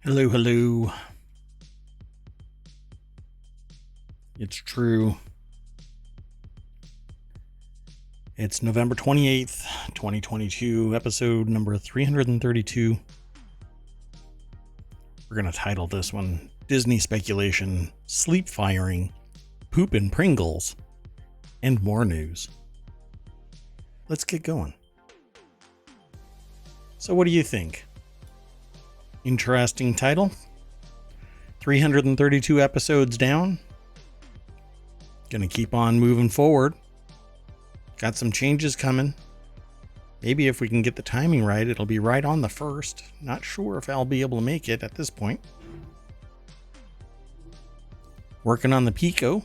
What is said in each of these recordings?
Hello, hello. It's true. It's November 28th, 2022, episode number 332. We're going to title this one Disney Speculation, Sleep Firing, Poop and Pringles, and more news. Let's get going. So what do you think? Interesting title. 332 episodes down. Gonna keep on moving forward. Got some changes coming. Maybe if we can get the timing right, it'll be right on the 1st. Not sure if I'll be able to make it at this point. Working on the Pico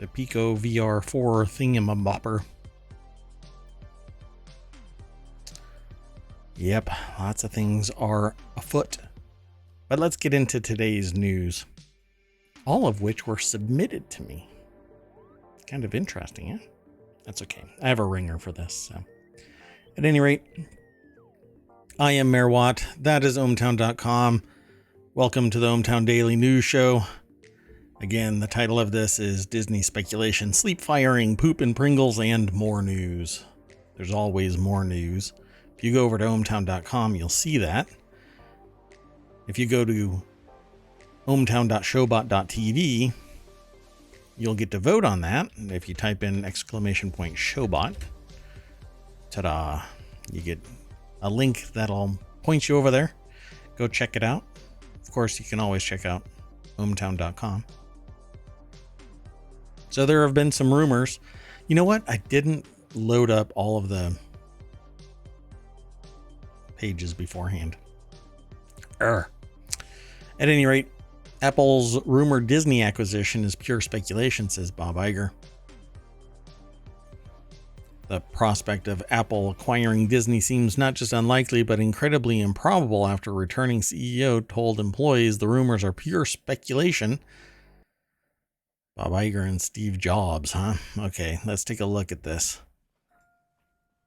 VR 4 thingamabopper. Yep, lots of things are afoot. But let's get into today's news. All of which were submitted to me. Kind of interesting, eh? That's okay. I have a ringer for this. So. At any rate, I am Mayor Watt. That is ohmTown.com. Welcome to the ohmTown Daily News Show. Again, the title of this is Disney Speculation, Sleep Firing, Poop and Pringles, and more news. There's always more news. If you go over to ohmTown.com, you'll see that. If you go to ohmTown.showbot.tv, you'll get to vote on that. If you type in ! Showbot, ta-da, you get a link that'll point you over there. Go check it out. Of course, you can always check out ohmTown.com. So there have been some rumors. You know what? I didn't load up all of the pages beforehand. At any rate, Apple's rumored Disney acquisition is pure speculation, says Bob Iger. The prospect of Apple acquiring Disney seems not just unlikely, but incredibly improbable after returning CEO told employees the rumors are pure speculation. Bob Iger and Steve Jobs, huh? Okay, let's take a look at this.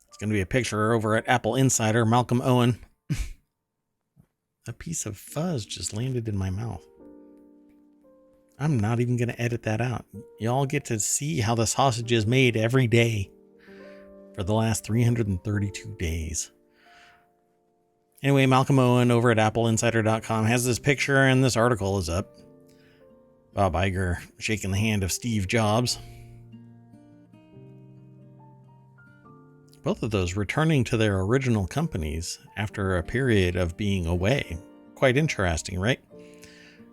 It's going to be a picture over at Apple Insider, Malcolm Owen. A piece of fuzz just landed in my mouth. I'm not even going to edit that out. Y'all get to see how the sausage is made every day for the last 332 days. Anyway, Malcolm Owen over at appleinsider.com has this picture, and this article is up. Bob Iger shaking the hand of Steve Jobs. Both of those returning to their original companies after a period of being away. Quite interesting, right?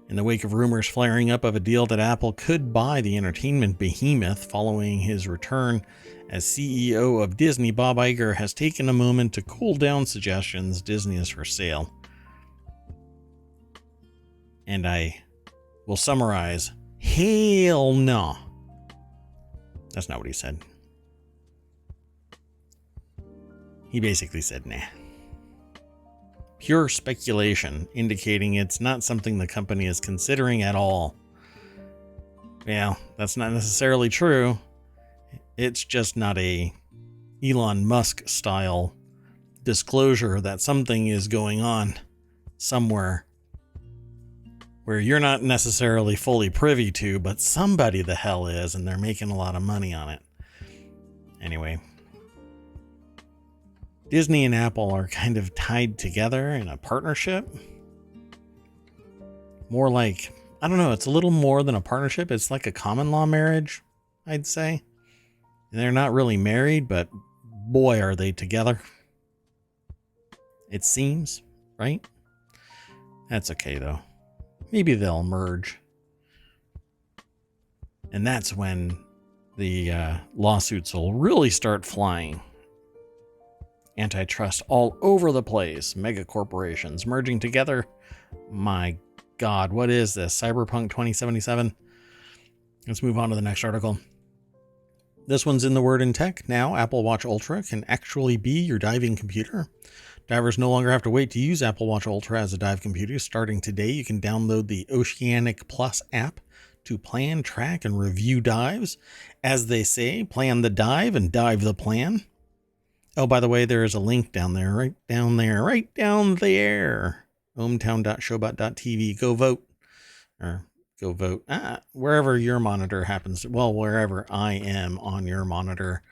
In the wake of rumors flaring up of a deal that Apple could buy the entertainment behemoth following his return as CEO of Disney, Bob Iger has taken a moment to cool down suggestions Disney is for sale. And I will summarize, hell no. That's not what he said. He basically said, nah. Pure speculation, indicating it's not something the company is considering at all. Well, that's not necessarily true. It's just not a Elon Musk style disclosure that something is going on somewhere where you're not necessarily fully privy to, but somebody the hell is, and they're making a lot of money on it. Anyway. Disney and Apple are kind of tied together in a partnership. More like, I don't know, it's a little more than a partnership. It's like a common law marriage, I'd say. They're not really married, but boy, are they together. It seems, right? That's okay, though. Maybe they'll merge. And that's when the lawsuits will really start flying. Antitrust all over the place. Mega corporations merging together. My God, what is this? Cyberpunk 2077? Let's move on to the next article. This one's in the Word in Tech. Now, Apple Watch Ultra can actually be your diving computer. Divers no longer have to wait to use Apple Watch Ultra as a dive computer. Starting today, you can download the Oceanic Plus app to plan, track, and review dives. As they say, plan the dive and dive the plan. Oh, by the way, there is a link down there, right down there. ohmTown.showbot.tv. Go vote. Or go vote. Wherever your monitor happens. Well, wherever I am on your monitor.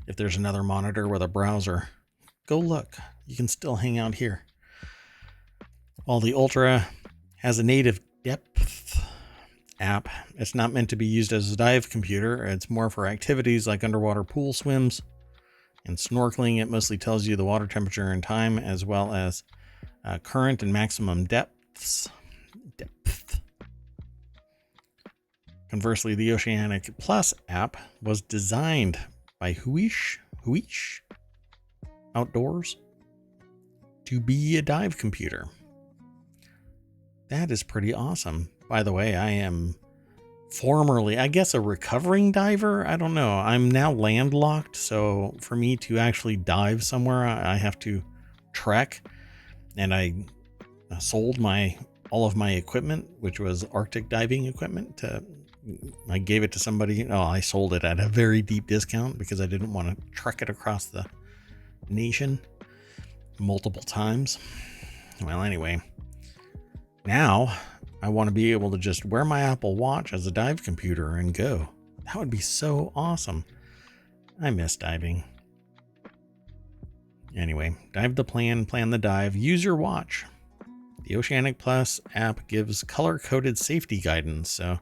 If there's another monitor with a browser, go look. You can still hang out here. While the Ultra has a native depth app, it's not meant to be used as a dive computer. It's more for activities like underwater pool swims and snorkeling. It mostly tells you the water temperature and time, as well as current and maximum depths. Conversely, the Oceanic Plus app was designed by Huish Outdoors to be a dive computer. That is pretty awesome. By the way, I am formerly, I guess, a recovering diver. I don't know. I'm now landlocked, so for me to actually dive somewhere, I have to trek. And I sold all of my equipment, which was Arctic diving equipment. I gave it to somebody. I sold it at a very deep discount because I didn't want to trek it across the nation multiple times. Well, anyway, now I want to be able to just wear my Apple Watch as a dive computer and go. That would be so awesome. I miss diving. Anyway, dive the plan the dive, use your watch. The Oceanic Plus app gives color-coded safety guidance, so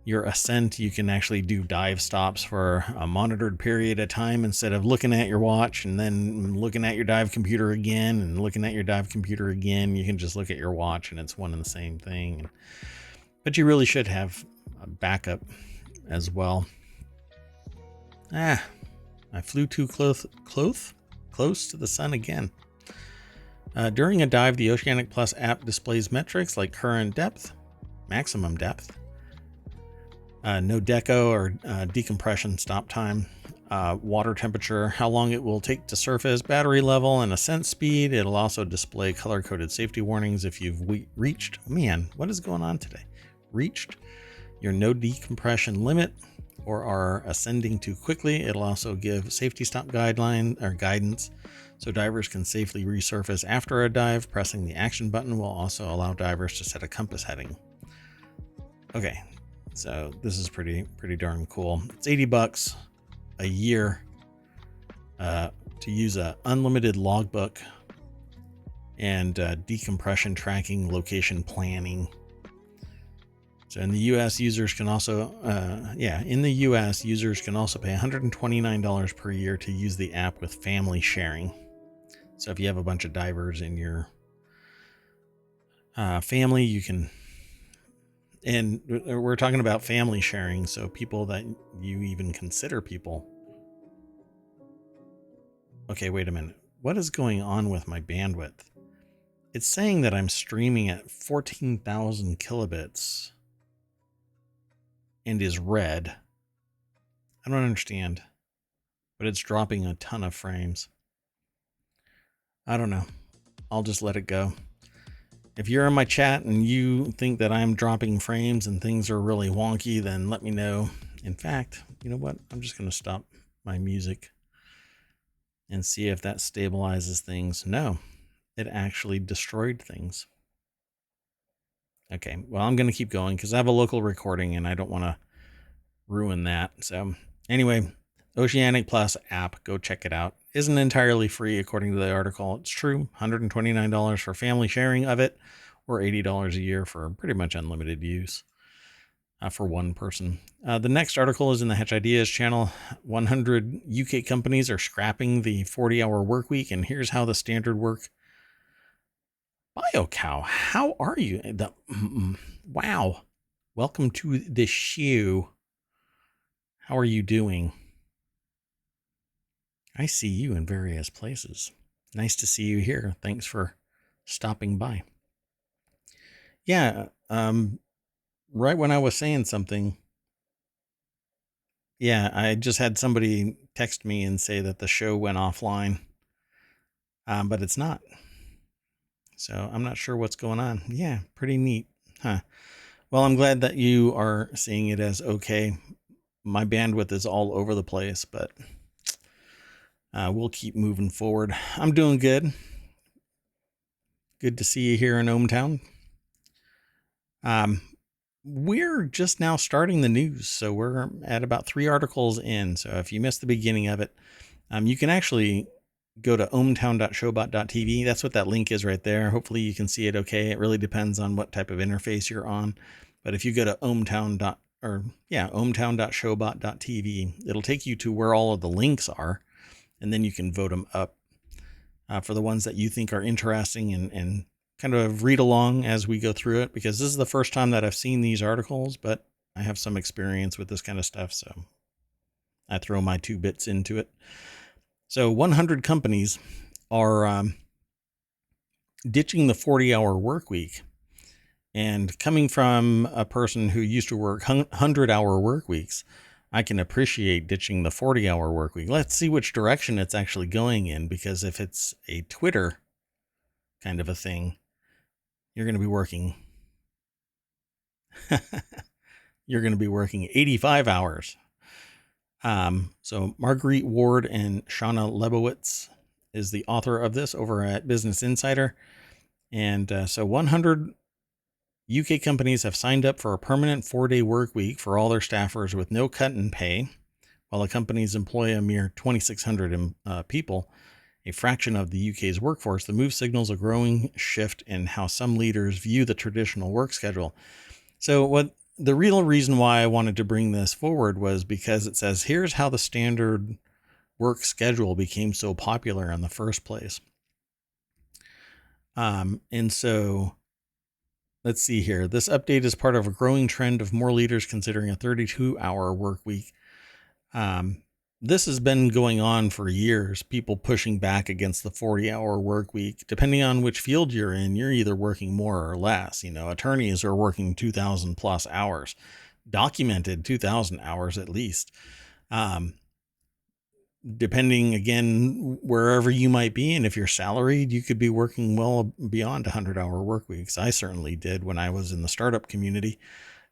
your ascent, you can actually do dive stops for a monitored period of time instead of looking at your watch and then looking at your dive computer again and looking at your dive computer again. You can just look at your watch and it's one and the same thing. But you really should have a backup as well. I flew too close to the sun again. During a dive, the Oceanic Plus app displays metrics like current depth, maximum depth, no deco or decompression stop time, water temperature, how long it will take to surface, battery level, and ascent speed. It'll also display color-coded safety warnings if you've reached, what is going on today? Reached your no decompression limit or are ascending too quickly. It'll also give safety stop guidance so divers can safely resurface after a dive. Pressing the action button will also allow divers to set a compass heading. Okay. So this is pretty darn cool. It's $80 a year to use a unlimited logbook and decompression tracking, location planning. So in the U.S., users can also, users can also pay $129 per year to use the app with family sharing. So if you have a bunch of divers in your family, you can. And we're talking about family sharing, so people that you even consider people. Okay, wait a minute. What is going on with my bandwidth? It's saying that I'm streaming at 14,000 kilobits and is red. I don't understand, but it's dropping a ton of frames. I don't know. I'll just let it go. If you're in my chat and you think that I'm dropping frames and things are really wonky, then let me know. In fact, you know what? I'm just going to stop my music and see if that stabilizes things. No, it actually destroyed things. Okay, well, I'm going to keep going because I have a local recording and I don't want to ruin that. So anyway, Oceanic Plus app, go check it out. Isn't entirely free according to the article. It's true, $129 for family sharing of it, or $80 a year for pretty much unlimited use for one person. The next article is in the Hatch Ideas channel. 100 UK companies are scrapping the 40-hour work week, and here's how the standard work. BioCow, how are you? Wow. Welcome to the show. How are you doing? I see you in various places. Nice to see you here. Thanks for stopping by. Yeah, right when I was saying something, I just had somebody text me and say that the show went offline, but it's not. So I'm not sure what's going on. Yeah, pretty neat. Huh. Well, I'm glad that you are seeing it as okay. My bandwidth is all over the place, but we'll keep moving forward. I'm doing good. Good to see you here in ohmTown. We're just now starting the news, so we're at about 3 articles in. So if you missed the beginning of it, you can actually go to ohmtown.showbot.tv. That's what that link is right there. Hopefully you can see it okay. It really depends on what type of interface you're on. But if you go to ohmtown.showbot.tv, it'll take you to where all of the links are, and then you can vote them up for the ones that you think are interesting and kind of read along as we go through it, because this is the first time that I've seen these articles, but I have some experience with this kind of stuff, so I throw my 2 bits into it. So 100 companies are ditching the 40-hour work week. And coming from a person who used to work 100-hour work weeks, I can appreciate ditching the 40-hour work week. Let's see which direction it's actually going in, because if it's a Twitter kind of a thing, you're going to be working 85 hours. So Marguerite Ward and Shauna Lebowitz is the author of this over at Business Insider. And so 100 UK companies have signed up for a permanent 4-day work week for all their staffers with no cut in pay. While the companies employ a mere 2,600 people, a fraction of the UK's workforce, the move signals a growing shift in how some leaders view the traditional work schedule. So the real reason why I wanted to bring this forward was because it says, here's how the standard work schedule became so popular in the first place. And so let's see here. This update is part of a growing trend of more leaders considering a 32-hour work week. This has been going on for years, people pushing back against the 40-hour work week. Depending on which field you're in, you're either working more or less. Attorneys are working 2,000 plus hours, documented 2,000 hours at least. Depending, again, wherever you might be, and if you're salaried, you could be working well beyond 100-hour work weeks. I certainly did when I was in the startup community.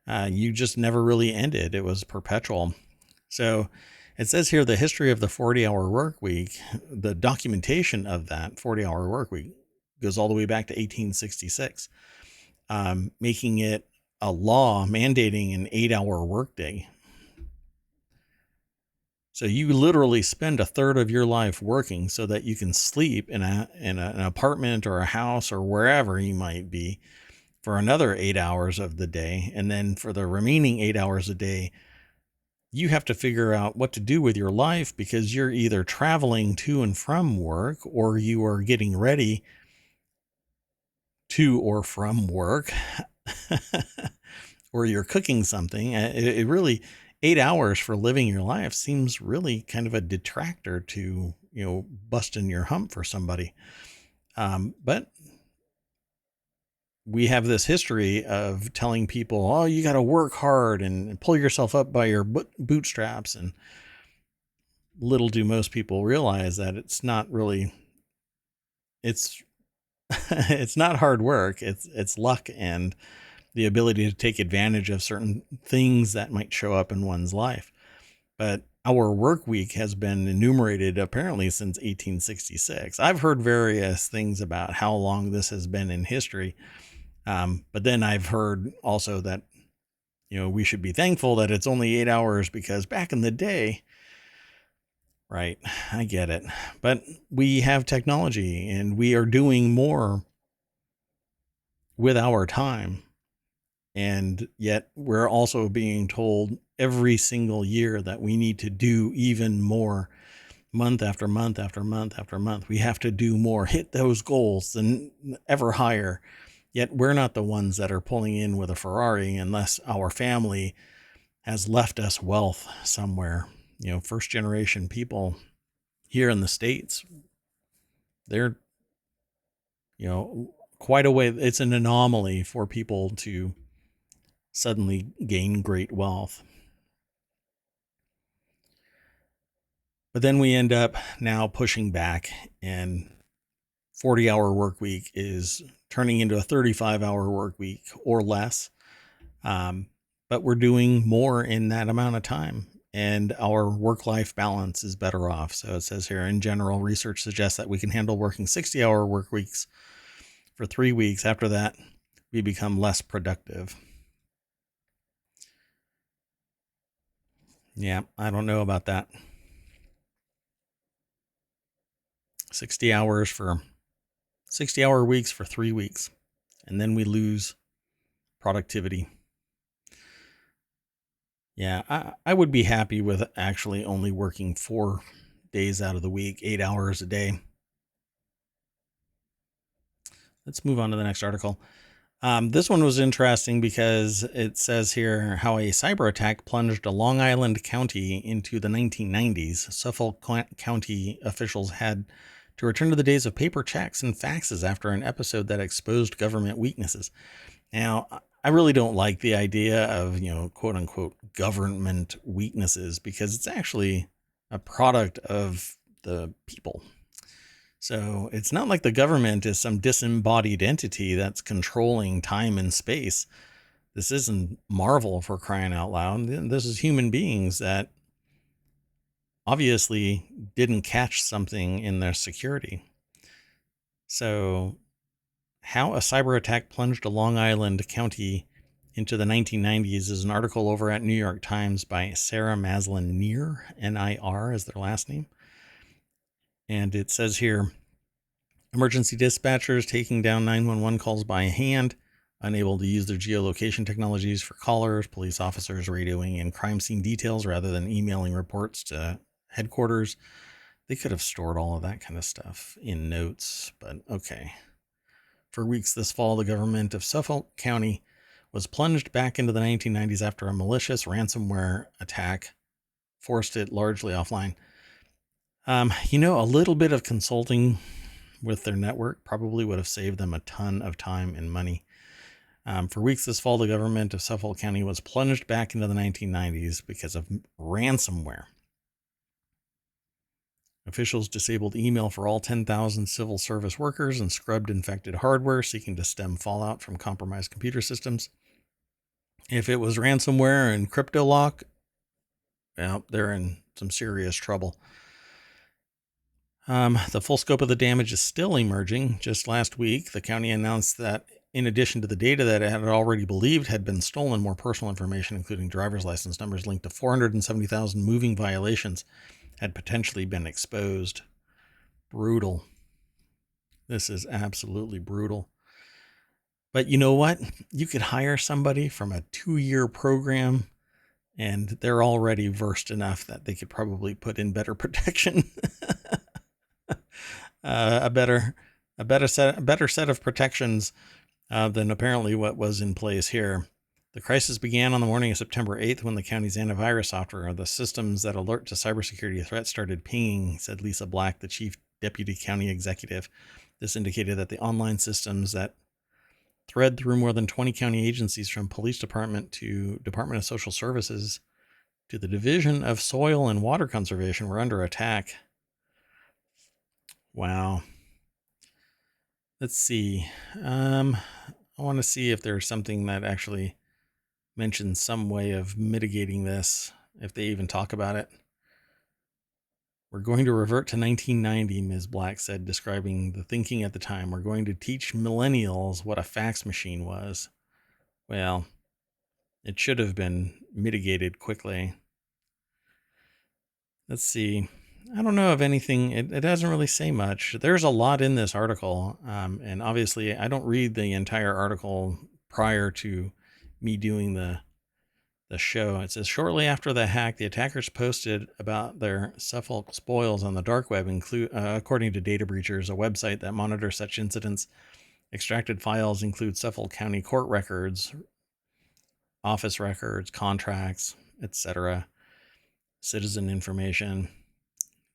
You just never really ended. It was perpetual. So it says here the history of the 40-hour work week, the documentation of that 40-hour work week goes all the way back to 1866, making it a law mandating an 8-hour workday. So you literally spend a third of your life working so that you can sleep in an apartment or a house or wherever you might be for another 8 hours of the day. And then for the remaining 8 hours a day, you have to figure out what to do with your life, because you're either traveling to and from work, or you are getting ready to or from work, or you're cooking something. It really, 8 hours for living your life seems really kind of a detractor to, busting your hump for somebody. But we have this history of telling people, oh, you got to work hard and pull yourself up by your bootstraps. And little do most people realize that it's not really, it's not hard work. It's luck and the ability to take advantage of certain things that might show up in one's life. But our work week has been enumerated apparently since 1866. I've heard various things about how long this has been in history. But then I've heard also that, we should be thankful that it's only 8 hours, because back in the day, right, I get it. But we have technology and we are doing more with our time. And yet we're also being told every single year that we need to do even more, month after month after month after month. We have to do more, hit those goals and ever higher. Yet we're not the ones that are pulling in with a Ferrari unless our family has left us wealth somewhere. First generation people here in the States, they're, quite a way. It's an anomaly for people to suddenly gain great wealth. But then we end up now pushing back, and 40-hour work week is turning into a 35-hour work week or less. But we're doing more in that amount of time, and our work-life balance is better off. So it says here, in general, research suggests that we can handle working 60-hour work weeks for 3 weeks. After that, we become less productive. Yeah, I don't know about that. 60 hour weeks for 3 weeks. And then we lose productivity. Yeah, I would be happy with actually only working 4 days out of the week, 8 hours a day. Let's move on to the next article. This one was interesting because it says here how a cyber attack plunged a Long Island county into the 1990s. Suffolk County officials had to return to the days of paper checks and faxes after an episode that exposed government weaknesses. Now, I really don't like the idea of, quote unquote, government weaknesses, because it's actually a product of the people. So it's not like the government is some disembodied entity that's controlling time and space. This isn't Marvel, for crying out loud. This is human beings that obviously didn't catch something in their security. So how a cyber attack plunged a Long Island county into the 1990s is an article over at New York Times by Sarah Maslin Nir, N-I-R is their last name. And it says here, emergency dispatchers taking down 911 calls by hand, unable to use their geolocation technologies for callers, police officers radioing in crime scene details rather than emailing reports to headquarters. They could have stored all of that kind of stuff in notes, but okay. For weeks this fall, the government of Suffolk County was plunged back into the 1990s after a malicious ransomware attack forced it largely offline. A little bit of consulting with their network probably would have saved them a ton of time and money. For weeks this fall, the government of Suffolk County was plunged back into the 1990s because of ransomware. Officials disabled email for all 10,000 civil service workers and scrubbed infected hardware, seeking to stem fallout from compromised computer systems. If it was ransomware and crypto lock, well, they're in some serious trouble. The full scope of the damage is still emerging. Just last week, the county announced that in addition to the data that it had already believed had been stolen, more personal information, including driver's license numbers linked to 470,000 moving violations, had potentially been exposed. Brutal. This is absolutely brutal. But you know what? You could hire somebody from a 2-year program and they're already versed enough that they could probably put in better protection. a better set of protections than apparently what was in place here. The crisis began on the morning of September 8th when the county's antivirus software, the systems that alert to cybersecurity threats, started pinging, said Lisa Black, the chief deputy county executive. This indicated that the online systems that thread through more than 20 county agencies, from police department to Department of Social Services to the Division of Soil and Water Conservation, were under attack. Wow. Let's see. I want to see if there's something that actually mentions some way of mitigating this, if they even talk about it. We're going to revert to 1990, Ms. Black said, describing the thinking at the time. We're going to teach millennials what a fax machine was. Well, it should have been mitigated quickly. Let's see. I don't know of anything. It doesn't really say much. There's a lot in this article. And obviously I don't read the entire article prior to me doing the show. It says, shortly after the hack, the attackers posted about their Suffolk spoils on the dark web, according to Data Breachers, a website that monitors such incidents. Extracted files include Suffolk County court records, office records, contracts, etc., citizen information.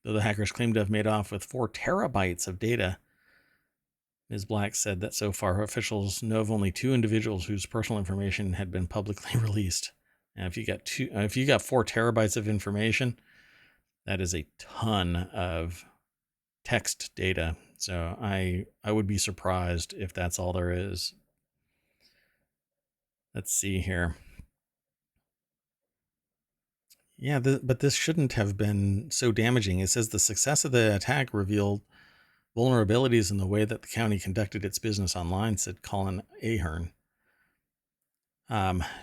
Though the hackers claim to have made off with 4 terabytes of data, Ms. Black said that so far officials know of only 2 individuals whose personal information had been publicly released. Now, if you got 4 terabytes of information, that is a ton of text data. So I would be surprised if that's all there is. Let's see here. Yeah, but this shouldn't have been so damaging. It says the success of the attack revealed vulnerabilities in the way that the county conducted its business online, said Colin Ahern,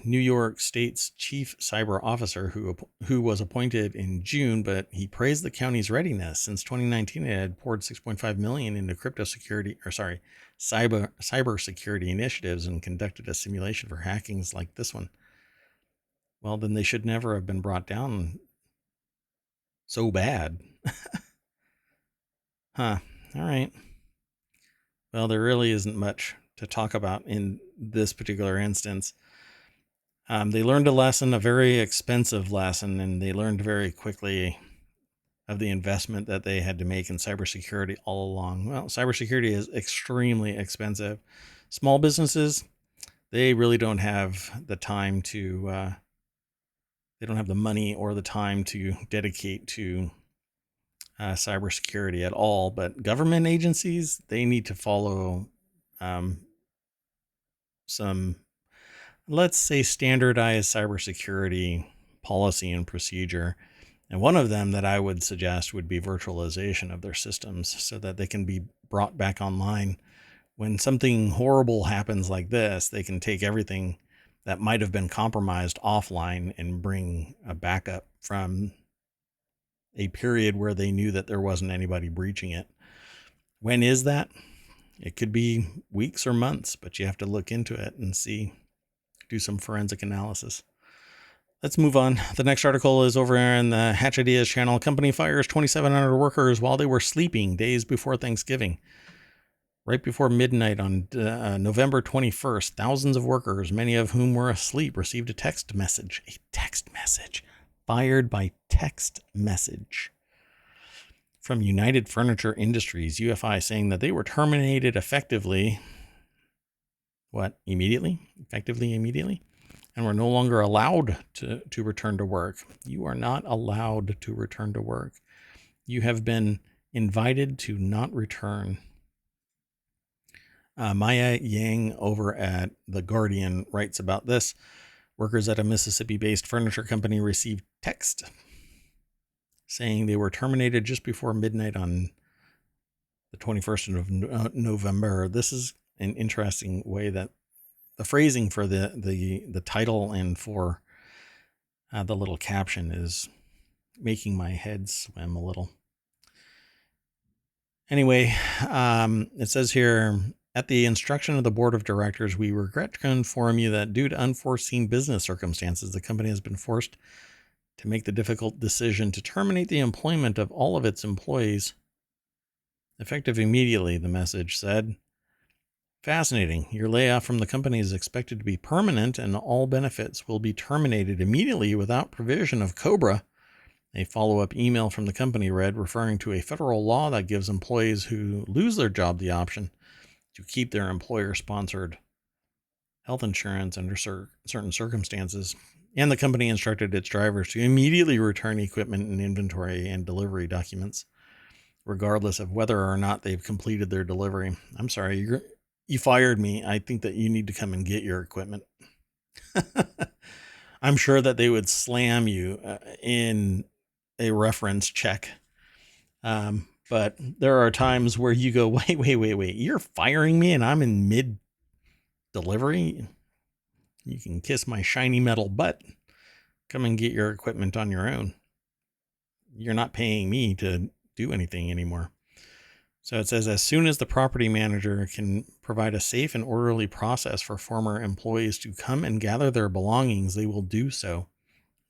New York State's chief cyber officer, who was appointed in June, but he praised the county's readiness. Since 2019, it had poured $6.5 million into cyber security initiatives and conducted a simulation for hackings like this one. Well, then they should never have been brought down so bad. Huh. All right. Well, there really isn't much to talk about in this particular instance. They learned a lesson, a very expensive lesson, and they learned very quickly of the investment that they had to make in cybersecurity all along. Well, cybersecurity is extremely expensive. Small businesses, they really don't have the time to, they don't have the money or the time to dedicate to cybersecurity at all. But government agencies, they need to follow some, let's say, standardized cybersecurity policy and procedure. And one of them that I would suggest would be virtualization of their systems so that they can be brought back online. When something horrible happens like this, they can take everything that might have been compromised offline and bring a backup from a period where they knew that there wasn't anybody breaching it. When is that? It could be weeks or months, but you have to look into it and do some forensic analysis. Let's move on. The next article is over in the Hatch Ideas channel. Company fires 2,700 workers while they were sleeping days before Thanksgiving. Right before midnight on November 21st, thousands of workers, many of whom were asleep, received a text message. Fired by text message from United Furniture Industries, UFI, saying that they were terminated effectively, immediately, and were no longer allowed to return to work. You are not allowed to return to work. You have been invited to not return. Maya Yang over at The Guardian writes about this. Workers at a Mississippi-based furniture company received text saying they were terminated just before midnight on the 21st of November. This is an interesting way that the phrasing for the title and for the little caption is making my head swim a little. Anyway, it says here, at the instruction of the board of directors, we regret to inform you that due to unforeseen business circumstances, the company has been forced to make the difficult decision to terminate the employment of all of its employees effective immediately, the message said. Fascinating. Your layoff from the company is expected to be permanent and all benefits will be terminated immediately without provision of COBRA. A follow-up email from the company read, referring to a federal law that gives employees who lose their job the option to keep their employer-sponsored health insurance under certain circumstances. And the company instructed its drivers to immediately return equipment and inventory and delivery documents, regardless of whether or not they've completed their delivery. I'm sorry, you fired me. I think that you need to come and get your equipment. I'm sure that they would slam you in a reference check. But there are times where you go, wait, you're firing me and I'm in mid delivery? You can kiss my shiny metal butt. Come and get your equipment on your own. You're not paying me to do anything anymore. So it says, as soon as the property manager can provide a safe and orderly process for former employees to come and gather their belongings, they will do so.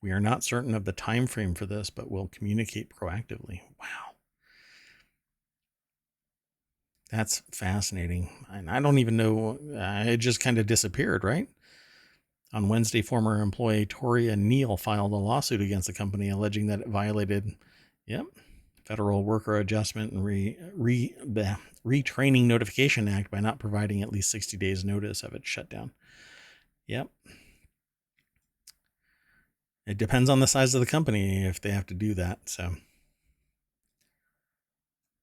We are not certain of the time frame for this, but will communicate proactively. Wow. That's fascinating. And I don't even know. It just kind of disappeared, right? On Wednesday, former employee Toria Neal filed a lawsuit against the company alleging that it violated, Federal Worker Adjustment and Retraining Notification Act by not providing at least 60 days notice of its shutdown. Yep. It depends on the size of the company if they have to do that. So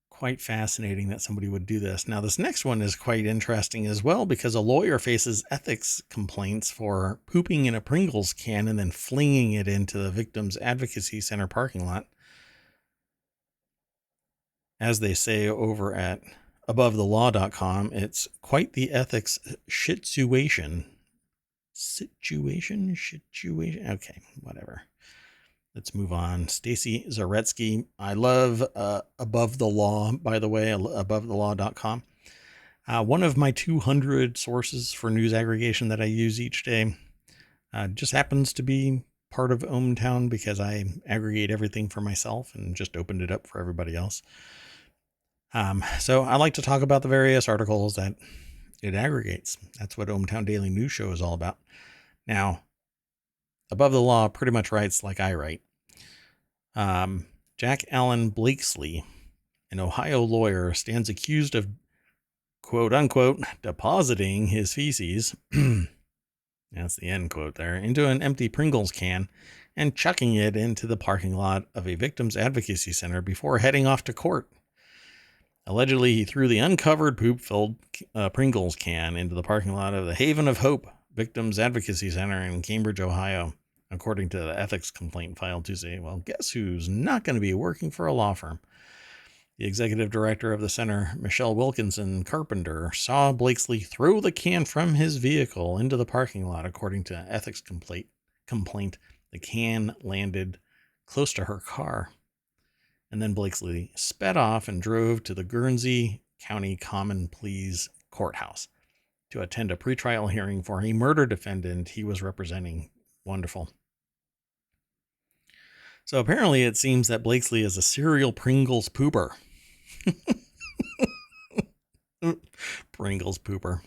quite fascinating that somebody would do this. Now, this next one is quite interesting as well because a lawyer faces ethics complaints for pooping in a Pringles can and then flinging it into the victim's advocacy center parking lot. As they say over at abovethelaw.com, it's quite the ethics shituation. Situation? Okay, whatever. Let's move on. Stacy Zaretsky. I love Above the Law, by the way, abovethelaw.com. One of my 200 sources for news aggregation that I use each day just happens to be part of ohmTown because I aggregate everything for myself and just opened it up for everybody else. So I like to talk about the various articles that it aggregates. That's what ohmTown Daily News Show is all about. Now, Above the Law pretty much writes like I write. Jack Allen Blakesley, an Ohio lawyer, stands accused of, quote unquote, depositing his feces, that's the end quote there, into an empty Pringles can and chucking it into the parking lot of a victims advocacy center before heading off to court. Allegedly, he threw the uncovered poop-filled Pringles can into the parking lot of the Haven of Hope Victims Advocacy Center in Cambridge, Ohio, according to the ethics complaint filed Tuesday. Well, guess who's not going to be working for a law firm? The executive director of the center, Michelle Wilkinson Carpenter, saw Blakesley throw the can from his vehicle into the parking lot. According to ethics complaint, the can landed close to her car. And then Blakesley sped off and drove to the Guernsey County Common Pleas Courthouse to attend a pretrial hearing for a murder defendant he was representing. Wonderful. So apparently it seems that Blakesley is a serial Pringles pooper. Pringles pooper.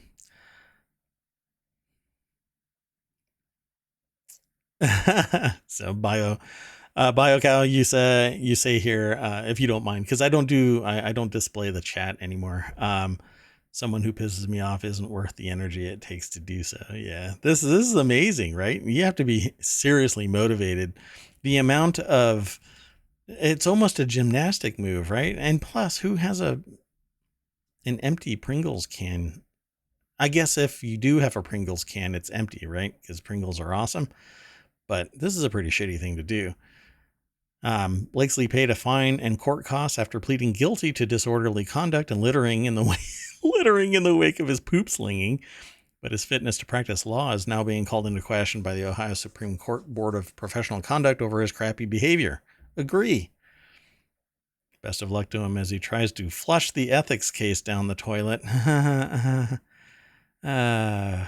So BioCow, you say here, if you don't mind, because I don't display the chat anymore. Someone who pisses me off isn't worth the energy it takes to do so. Yeah, this is amazing, right? You have to be seriously motivated. The amount of, it's almost a gymnastic move, right? And plus, who has an empty Pringles can? I guess if you do have a Pringles can, it's empty, right? Because Pringles are awesome. But this is a pretty shitty thing to do. Blakesley paid a fine and court costs after pleading guilty to disorderly conduct and littering in the wake of his poop slinging. But his fitness to practice law is now being called into question by the Ohio Supreme Court Board of Professional Conduct over his crappy behavior. Agree. Best of luck to him as he tries to flush the ethics case down the toilet. That's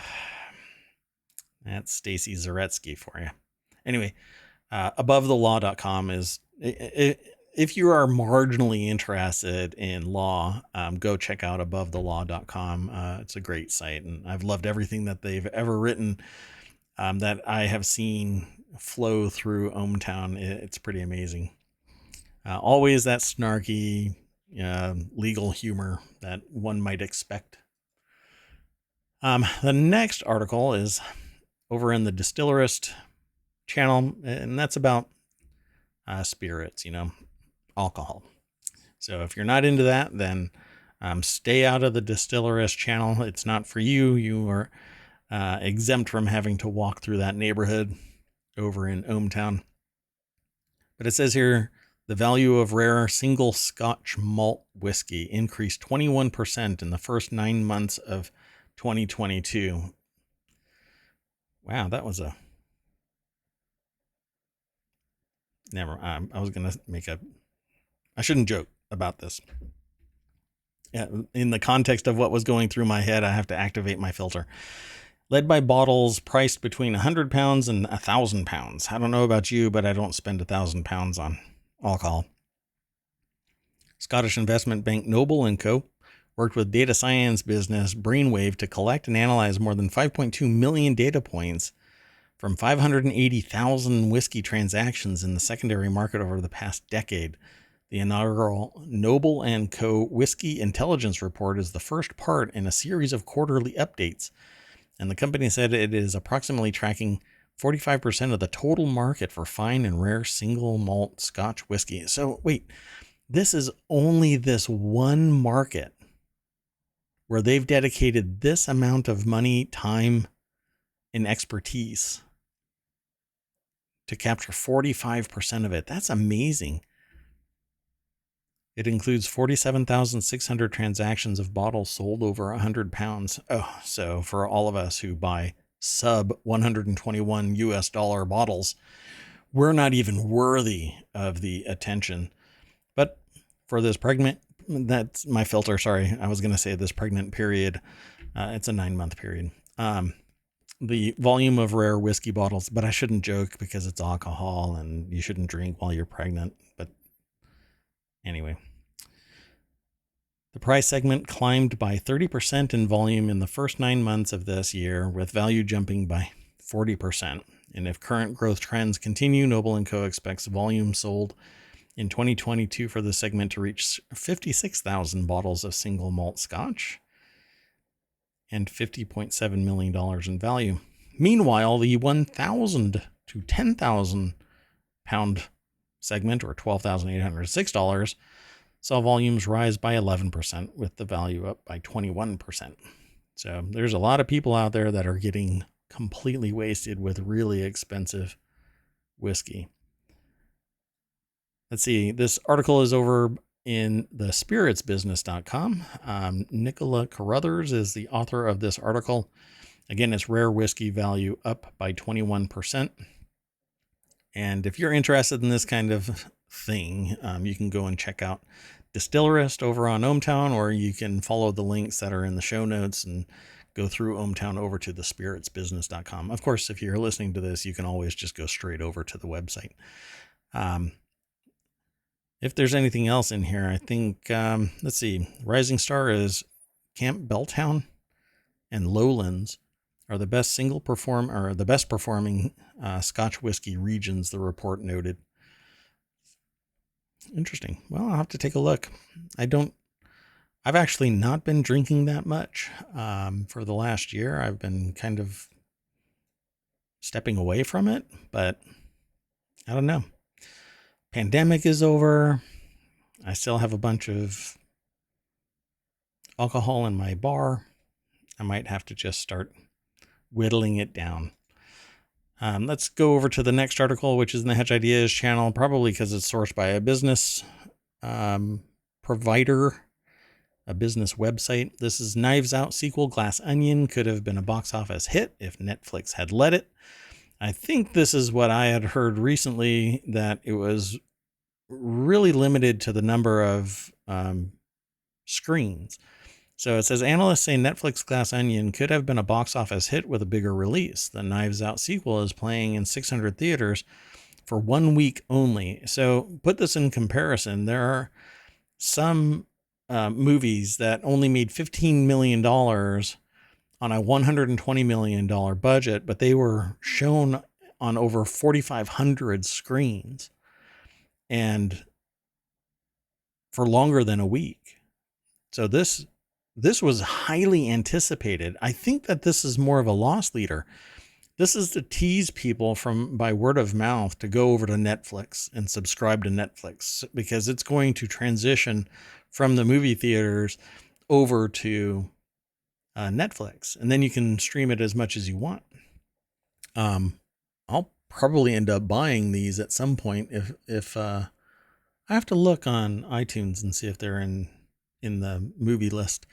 Stacy Zaretsky for you. Anyway, abovethelaw.com is, if you are marginally interested in law, go check out abovethelaw.com. It's a great site, and I've loved everything that they've ever written that I have seen flow through ohmTown. It's pretty amazing. Always that snarky legal humor that one might expect. The next article is over in the Distillerist channel, and that's about spirits, alcohol. So if you're not into that, then stay out of the Distillerist channel. It's not for you. You are exempt from having to walk through that neighborhood over in ohmTown. But it says here, the value of rare single Scotch malt whiskey increased 21% in the first 9 months of 2022. Wow, that was a... Never. I was going to make I shouldn't joke about this. Yeah, in the context of what was going through my head, I have to activate my filter. Led by bottles priced between £100 and £1,000. I don't know about you, but I don't spend £1,000 on alcohol. Scottish investment bank Noble & Co. worked with data science business Brainwave to collect and analyze more than 5.2 million data points from 580,000 whiskey transactions in the secondary market over the past decade. The inaugural Noble & Co. Whiskey Intelligence Report is the first part in a series of quarterly updates, and the company said it is approximately tracking 45% of the total market for fine and rare single malt Scotch whiskey. So wait, this is only this one market where they've dedicated this amount of money, time, and expertise to capture 45% of it. That's amazing. It includes 47,600 transactions of bottles sold over 100 pounds. Oh, so for all of us who buy sub 121 US dollar bottles, we're not even worthy of the attention. But for this pregnant, that's my filter. Sorry, I was going to say this pregnant period. It's a 9-month period. The volume of rare whiskey bottles, but I shouldn't joke because it's alcohol and you shouldn't drink while you're pregnant. But anyway, the price segment climbed by 30% in volume in the first 9 months of this year, with value jumping by 40%. And if current growth trends continue, Noble & Co. expects volume sold in 2022 for the segment to reach 56,000 bottles of single malt scotch and $50.7 million in value. Meanwhile, the 1,000 to 10,000 pound segment, or $12,806, saw volumes rise by 11%, with the value up by 21%. So there's a lot of people out there that are getting completely wasted with really expensive whiskey. Let's see. This article is over in the spiritsbusiness.com. Nicola Carruthers is the author of this article. Again, it's rare whiskey value up by 21%. And if you're interested in this kind of thing, you can go and check out Distillerist over on ohmTown, or you can follow the links that are in the show notes and go through ohmTown over to the spiritsbusiness.com. Of course, if you're listening to this, you can always just go straight over to the website. If there's anything else in here, I think, let's see, Rising Star is Campbelltown and Lowlands are the best performing Scotch whiskey regions, the report noted. Interesting. Well, I'll have to take a look. I've actually not been drinking that much for the last year. I've been kind of stepping away from it, but I don't know. Pandemic is over. I still have a bunch of alcohol in my bar. I might have to just start whittling it down. Let's go over to the next article, which is in the Hedge Ideas channel, probably because it's sourced by a business provider, a business website. This is Knives Out sequel Glass Onion could have been a box office hit if Netflix had let it. I think this is what I had heard recently, that it was really limited to the number of screens. So it says, analysts say Netflix Glass Onion could have been a box office hit with a bigger release. The Knives Out sequel is playing in 600 theaters for 1 week only. So put this in comparison. There are some movies that only made $15 million on a $120 million budget, but they were shown on over 4,500 screens and for longer than a week. So this was highly anticipated. I think that this is more of a loss leader. This is to tease people by word of mouth to go over to Netflix and subscribe to Netflix, because it's going to transition from the movie theaters over to Netflix, and then you can stream it as much as you want. I'll probably end up buying these at some point if I have to look on iTunes and see if they're in the movie list.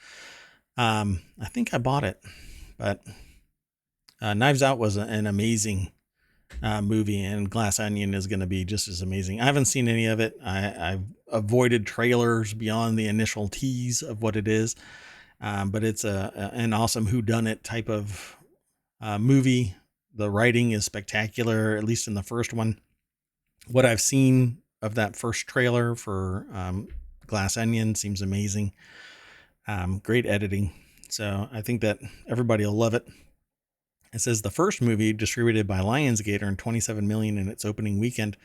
I think I bought it, but Knives Out was an amazing movie, and Glass Onion is going to be just as amazing. I haven't seen any of it. I've avoided trailers beyond the initial tease of what it is, but it's an awesome whodunit type of movie. The writing is spectacular, at least in the first one. What I've seen of that first trailer for Glass Onion seems amazing. Great editing. So I think that everybody will love it. It says the first movie, distributed by Lionsgate, earned $27 million in its opening weekend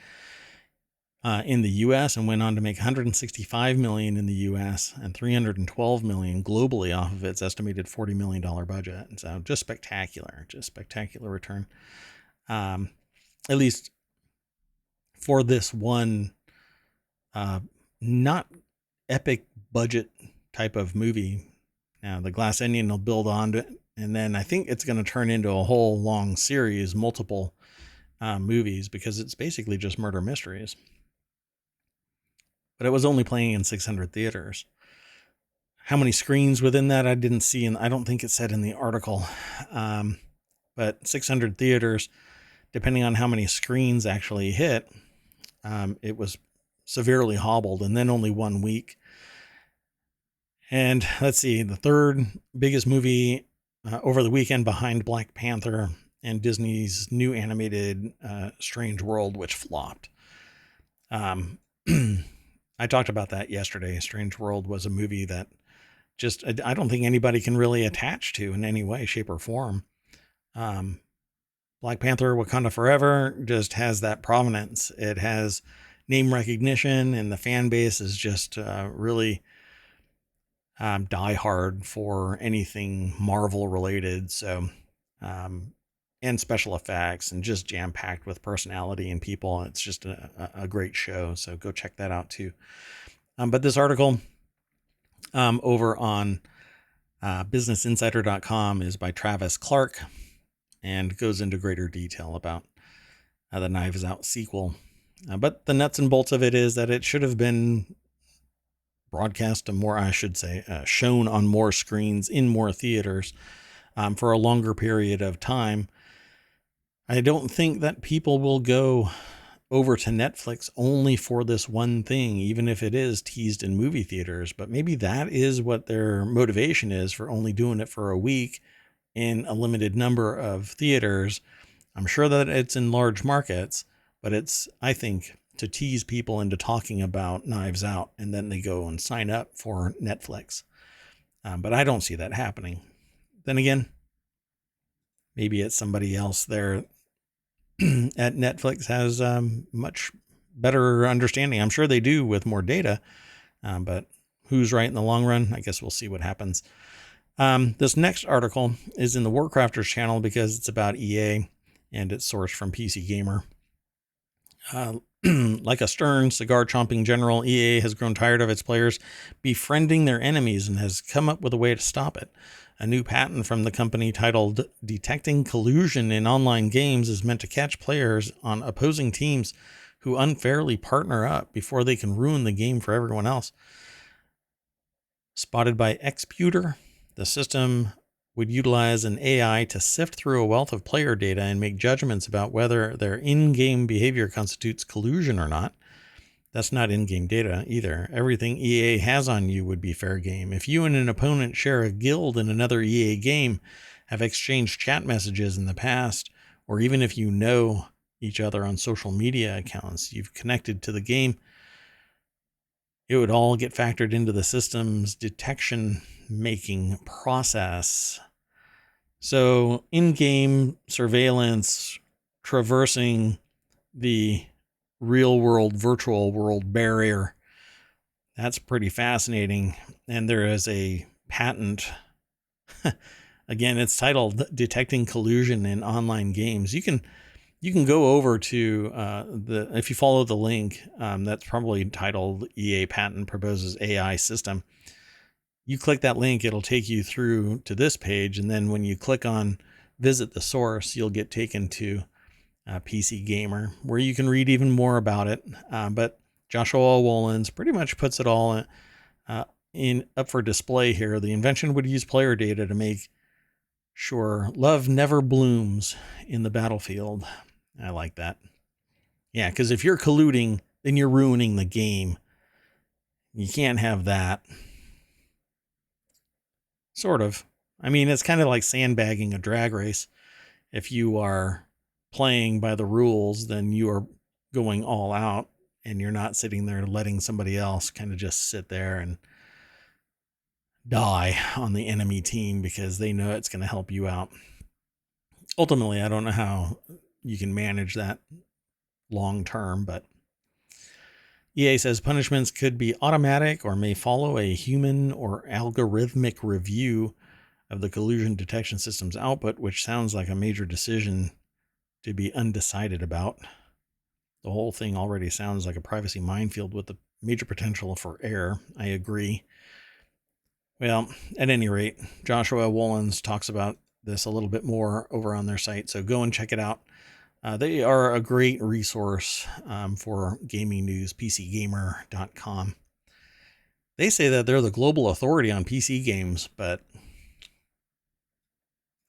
in the U.S. and went on to make $165 million in the U.S. and $312 million globally off of its estimated $40 million budget. And so just spectacular return. At least for this one, not epic budget type of movie. Now the Glass Onion will build on to it, and then I think it's going to turn into a whole long series, multiple movies, because it's basically just murder mysteries. but it was only playing in 600 theaters. How many screens within that I didn't see, and I don't think it said in the article. But 600 theaters, depending on how many screens actually hit, it was severely hobbled, and then only 1 week. And let's see, the third biggest movie over the weekend behind Black Panther and Disney's new animated Strange World, which flopped. I talked about that yesterday. Strange World was a movie that just, I don't think anybody can really attach to in any way, shape, or form. Black Panther Wakanda Forever just has that provenance. It has name recognition, and the fan base is just really die hard for anything Marvel related. So, and special effects, and just jam packed with personality and people. It's just a great show. So go check that out too. But this article over on businessinsider.com is by Travis Clark and goes into greater detail about the Knives Out sequel. But the nuts and bolts of it is that it should have been broadcast to more, I should say, shown on more screens in more theaters for a longer period of time. I don't think that people will go over to Netflix only for this one thing, even if it is teased in movie theaters. But maybe that is what their motivation is for only doing it for a week in a limited number of theaters. I'm sure that it's in large markets, but it's, I think, to tease people into talking about Knives Out, and then they go and sign up for Netflix. But I don't see that happening. Then again, maybe it's somebody else there at Netflix has much better understanding. I'm sure they do with more data, but who's right in the long run? I guess we'll see what happens. This next article is in the Warcrafters channel because it's about EA, and it's sourced from PC Gamer. Like a stern, cigar-chomping general, EA has grown tired of its players befriending their enemies and has come up with a way to stop it. A new patent from the company titled Detecting Collusion in Online Games is meant to catch players on opposing teams who unfairly partner up before they can ruin the game for everyone else. Spotted by Xputer, the system would utilize an AI to sift through a wealth of player data and make judgments about whether their in-game behavior constitutes collusion or not. That's not in-game data either. Everything EA has on you would be fair game. If you and an opponent share a guild in another EA game, have exchanged chat messages in the past, or even if you know each other on social media accounts, you've connected to the game, it would all get factored into the system's detection making process. So in-game surveillance, traversing the real world, virtual world barrier, that's pretty fascinating. And there is a patent. Again, it's titled Detecting Collusion in Online Games. You can go over to if you follow the link, that's probably titled EA Patent Proposes AI System. You click that link, it'll take you through to this page. And then when you click on visit the source, you'll get taken to PC Gamer, where you can read even more about it. But Joshua Wolins pretty much puts it all in up for display here. The invention would use player data to make sure love never blooms in the battlefield. I like that. Yeah, because if you're colluding, then you're ruining the game. You can't have that. Sort of. I mean, it's kind of like sandbagging a drag race. If you are playing by the rules, then you are going all out, and you're not sitting there letting somebody else kind of just sit there and die on the enemy team because they know it's going to help you out. Ultimately, I don't know how you can manage that long term, but EA says punishments could be automatic or may follow a human or algorithmic review of the collusion detection system's output, which sounds like a major decision to be undecided about. The whole thing already sounds like a privacy minefield with the major potential for error. I agree. Well, at any rate, Joshua Wolins talks about this a little bit more over on their site, so go and check it out. They are a great resource for gaming news, PCGamer.com. They say that they're the global authority on PC games, but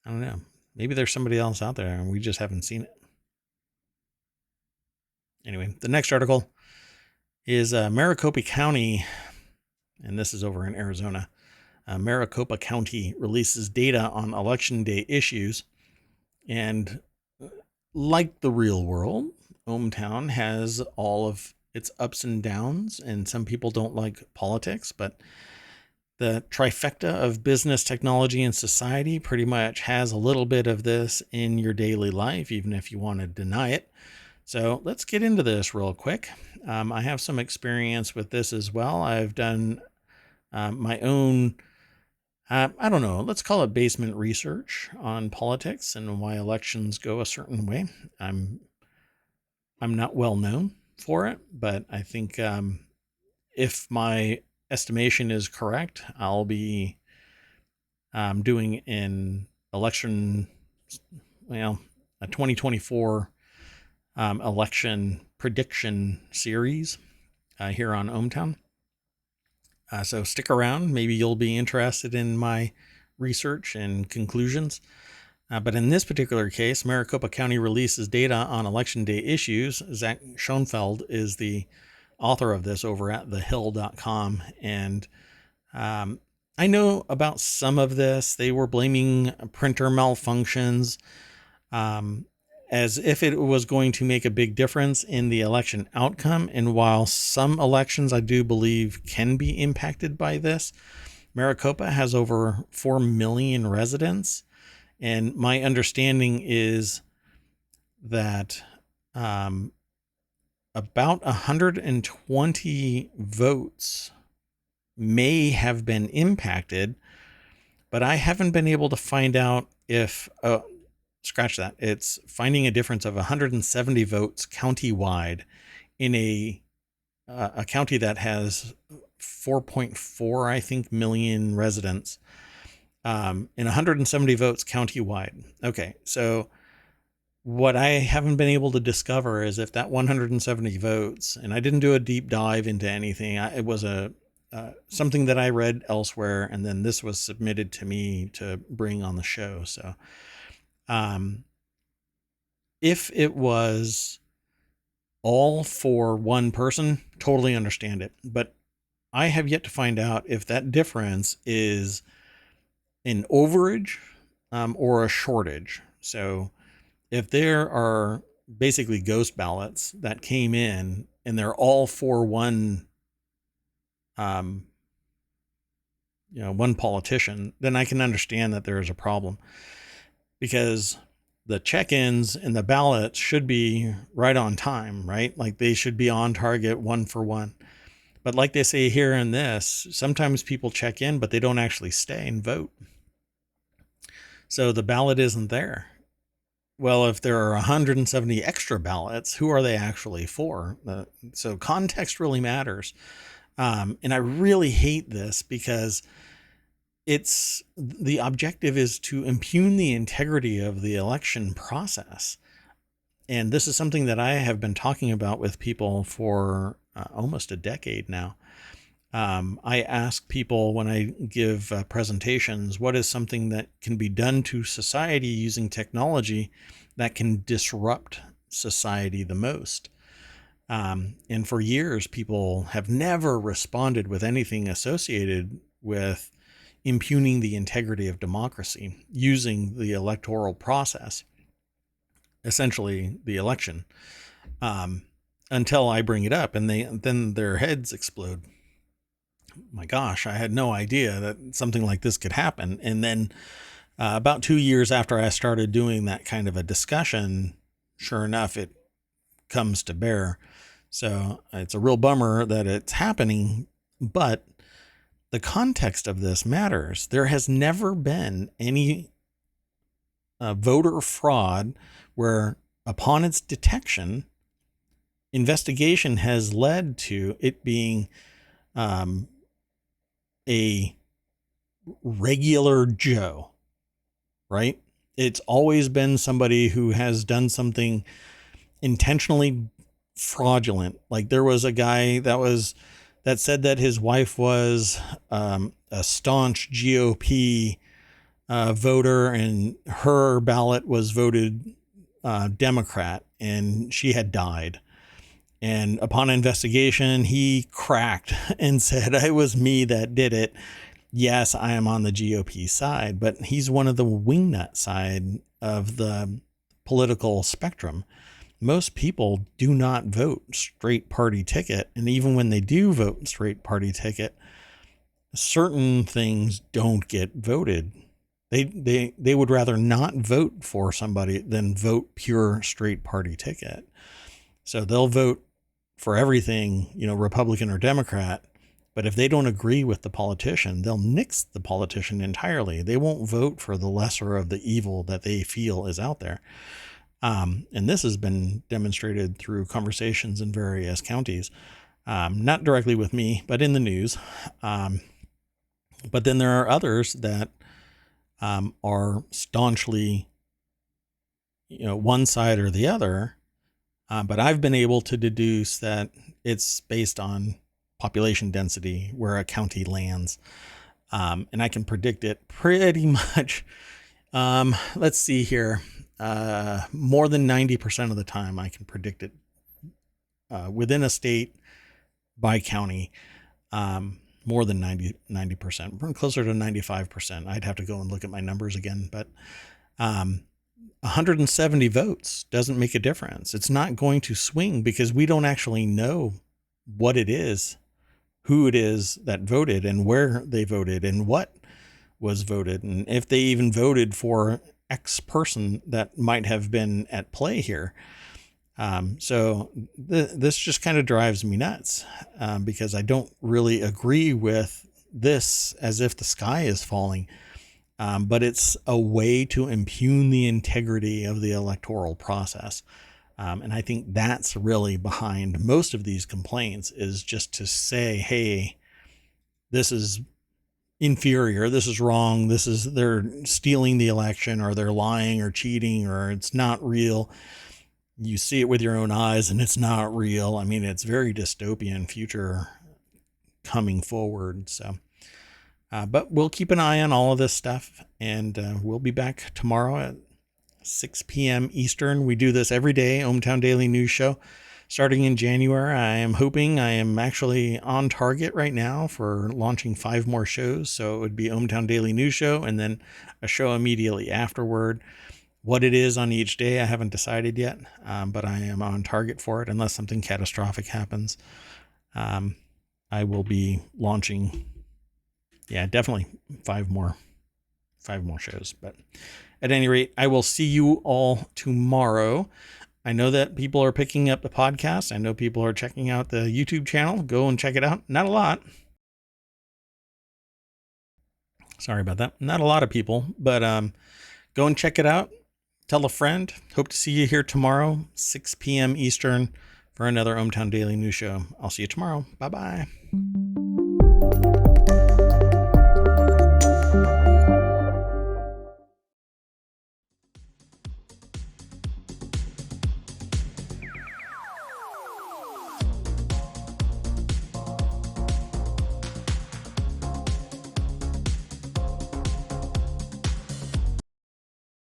I don't know. Maybe there's somebody else out there and we just haven't seen it. Anyway, the next article is Maricopa County, and this is over in Arizona. Maricopa County releases data on election day issues. And like the real world, ohmTown has all of its ups and downs, and some people don't like politics, but the trifecta of business, technology, and society pretty much has a little bit of this in your daily life, even if you want to deny it. So let's get into this real quick. I have some experience with this as well. I've done my own, I don't know, let's call it basement research on politics and why elections go a certain way. I'm not well known for it, but I think if my estimation is correct, I'll be doing an election, a 2024 election prediction series here on ohmTown. So stick around. Maybe you'll be interested in my research and conclusions. But in this particular case, Maricopa County releases data on election day issues. Zach Schoenfeld is the author of this over at thehill.com. And I know about some of this. They were blaming printer malfunctions as if it was going to make a big difference in the election outcome. And while some elections I do believe can be impacted by this, Maricopa has over 4 million residents. And my understanding is that about 120 votes may have been impacted, but I haven't been able to find out if, scratch that, it's finding a difference of 170 votes countywide in a county that has 4.4, I think, million residents. In 170 votes countywide. Okay, so what I haven't been able to discover is if that 170 votes, and I didn't do a deep dive into anything, it was a something that I read elsewhere, and then this was submitted to me to bring on the show. So if it was all for one person, totally understand it. But I have yet to find out if that difference is an overage or a shortage. So if there are basically ghost ballots that came in and they're all for one, one politician, then I can understand that there is a problem, because the check-ins and the ballots should be right on time, right? Like they should be on target, one for one. But like they say here in this, sometimes people check in, but they don't actually stay and vote. So the ballot isn't there. Well, if there are 170 extra ballots, who are they actually for? So context really matters. And I really hate this because the objective is to impugn the integrity of the election process. And this is something that I have been talking about with people for almost a decade now. I ask people when I give presentations, what is something that can be done to society using technology that can disrupt society the most? And for years, people have never responded with anything associated with impugning the integrity of democracy using the electoral process, essentially the election, until I bring it up, and then their heads explode. My gosh, I had no idea that something like this could happen. And then about 2 years after I started doing that kind of a discussion, sure enough, it comes to bear. So it's a real bummer that it's happening, but the context of this matters. There has never been any voter fraud where, upon its detection, investigation has led to it being a regular Joe, right? It's always been somebody who has done something intentionally fraudulent. Like there was a guy that said that his wife was a staunch GOP voter, and her ballot was voted Democrat, and she had died. And upon investigation, he cracked and said, "It was me that did it. Yes, I am on the GOP side," but he's one of the wingnut side of the political spectrum. Most people do not vote straight party ticket. And even when they do vote straight party ticket, certain things don't get voted. They would rather not vote for somebody than vote pure straight party ticket. So they'll vote for everything, Republican or Democrat. But if they don't agree with the politician, they'll nix the politician entirely. They won't vote for the lesser of the evil that they feel is out there. And this has been demonstrated through conversations in various counties, not directly with me, but in the news. But then there are others that are staunchly, one side or the other. But I've been able to deduce that it's based on population density where a county lands. And I can predict it pretty much. Let's see here. More than 90% of the time I can predict it within a state by county. More than 90%, closer to 95%. I'd have to go and look at my numbers again, but 170 votes doesn't make a difference. It's not going to swing because we don't actually know what it is, who it is that voted and where they voted and what was voted. And if they even voted for X person that might have been at play here. So this just kind of drives me nuts because I don't really agree with this as if the sky is falling. But it's a way to impugn the integrity of the electoral process. And I think that's really behind most of these complaints, is just to say, hey, this is inferior, this is wrong, they're stealing the election, or they're lying or cheating, or it's not real. You see it with your own eyes and it's not real. I mean, it's very dystopian future coming forward. So, but we'll keep an eye on all of this stuff, and we'll be back tomorrow at 6 p.m. Eastern. We do this every day, ohmTown Daily News Show. Starting in January, I am actually on target right now for launching 5 more shows. So it would be ohmTown Daily News Show and then a show immediately afterward. What it is on each day, I haven't decided yet, but I am on target for it unless something catastrophic happens. I will be launching, definitely 5 more shows. But at any rate, I will see you all tomorrow. I know that people are picking up the podcast. I know people are checking out the YouTube channel. Go and check it out. Not a lot. Sorry about that. Not a lot of people, but go and check it out. Tell a friend. Hope to see you here tomorrow, 6 p.m. Eastern, for another ohmTown Daily News Show. I'll see you tomorrow. Bye-bye.